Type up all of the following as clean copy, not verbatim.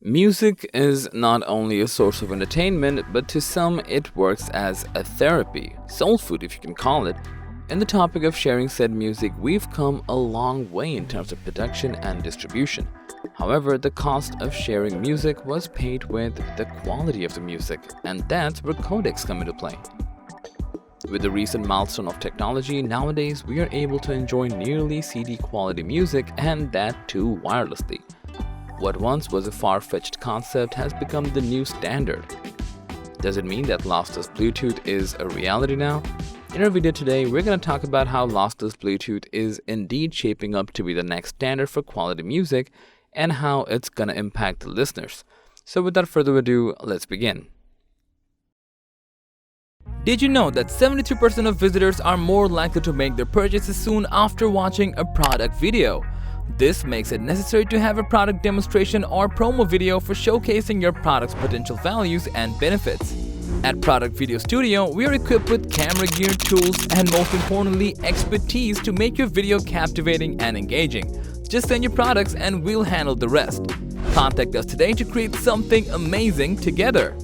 Music is not only a source of entertainment, but to some it works as a therapy, soul food if you can call it. In the topic of sharing said music, we've come a long way in terms of production and distribution. However, the cost of sharing music was paid with the quality of the music, and that's where codecs come into play. With the recent milestone of technology, nowadays we are able to enjoy nearly CD quality music, and that too wirelessly. What once was a far-fetched concept has become the new standard. Does it mean that lossless Bluetooth is a reality now? In our video today, we're going to talk about how lossless Bluetooth is indeed shaping up to be the next standard for quality music and how it's going to impact the listeners. So without further ado, let's begin. Did you know that 72% of visitors are more likely to make their purchases soon after watching a product video? This makes it necessary to have a product demonstration or promo video for showcasing your product's potential values and benefits. At Product Video Studio, we are equipped with camera gear, tools, and most importantly, expertise to make your video captivating and engaging. Just send your products and we'll handle the rest. Contact us today to create something amazing together.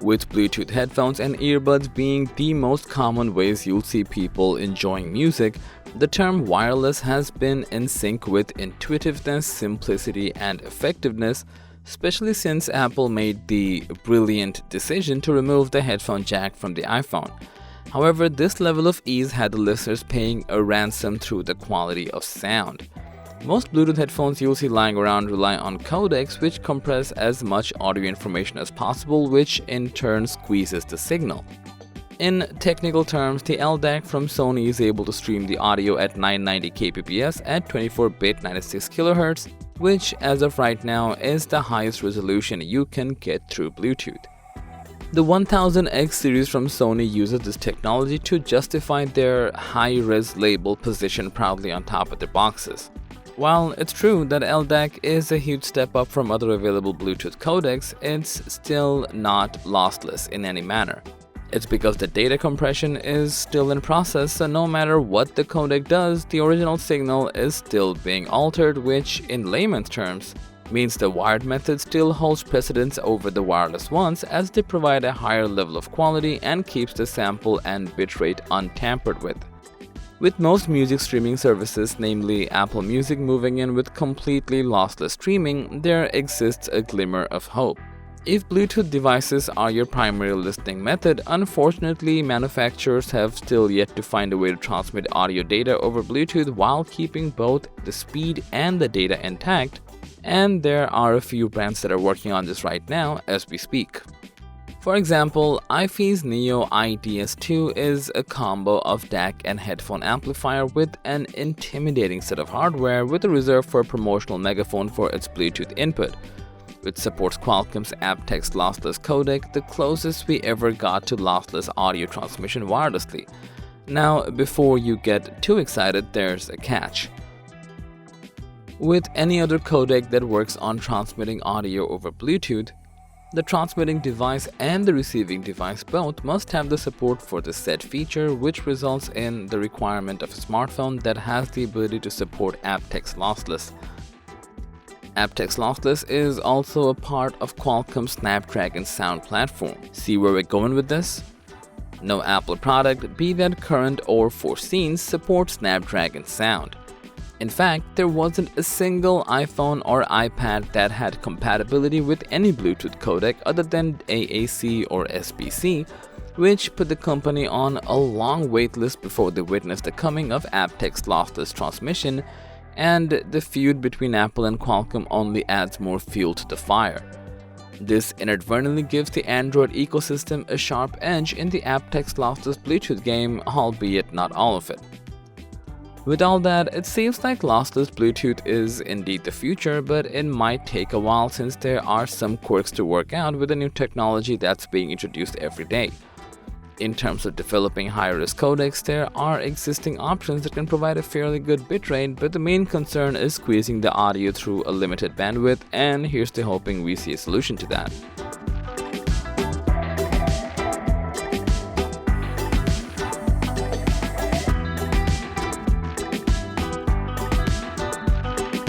With Bluetooth headphones and earbuds being the most common ways you'll see people enjoying music, the term wireless has been in sync with intuitiveness, simplicity, and effectiveness, especially since Apple made the brilliant decision to remove the headphone jack from the iPhone. However, this level of ease had the listeners paying a ransom through the quality of sound. Most Bluetooth headphones you'll see lying around rely on codecs, which compress as much audio information as possible, which in turn squeezes the signal. In technical terms, the LDAC from Sony is able to stream the audio at 990 kbps at 24-bit 96 kHz, which as of right now is the highest resolution you can get through Bluetooth. The 1000X series from Sony uses this technology to justify their high-res label positioned proudly on top of their boxes. While it's true that LDAC is a huge step up from other available Bluetooth codecs, it's still not lossless in any manner. It's because the data compression is still in process, so no matter what the codec does, the original signal is still being altered, which in layman's terms means the wired method still holds precedence over the wireless ones, as they provide a higher level of quality and keeps the sample and bitrate untampered with. With most music streaming services, namely Apple Music, moving in with completely lossless streaming, there exists a glimmer of hope. If Bluetooth devices are your primary listening method, unfortunately manufacturers have still yet to find a way to transmit audio data over Bluetooth while keeping both the speed and the data intact, and there are a few brands that are working on this right now as we speak. For example, hifi's Neo IDS2 is a combo of DAC and headphone amplifier with an intimidating set of hardware with a reserve for a promotional megaphone for its Bluetooth input. Which supports Qualcomm's aptX lossless codec, the closest we ever got to lossless audio transmission wirelessly. Now, before you get too excited, there's a catch. With any other codec that works on transmitting audio over Bluetooth, the transmitting device and the receiving device both must have the support for the said feature, which results in the requirement of a smartphone that has the ability to support aptX lossless. aptX lossless is also a part of Qualcomm's Snapdragon sound platform. See where we're going with this? No Apple product, be that current or foreseen, supports Snapdragon sound. In fact, there wasn't a single iPhone or iPad that had compatibility with any Bluetooth codec other than AAC or SBC, which put the company on a long waitlist before they witnessed the coming of aptX lossless transmission, and the feud between Apple and Qualcomm only adds more fuel to the fire. This inadvertently gives the Android ecosystem a sharp edge in the aptX lossless Bluetooth game, albeit not all of it. With all that, it seems like lossless Bluetooth is indeed the future, but it might take a while since there are some quirks to work out with the new technology that's being introduced every day. In terms of developing high-res codecs, there are existing options that can provide a fairly good bitrate, but the main concern is squeezing the audio through a limited bandwidth, and here's to hoping we see a solution to that.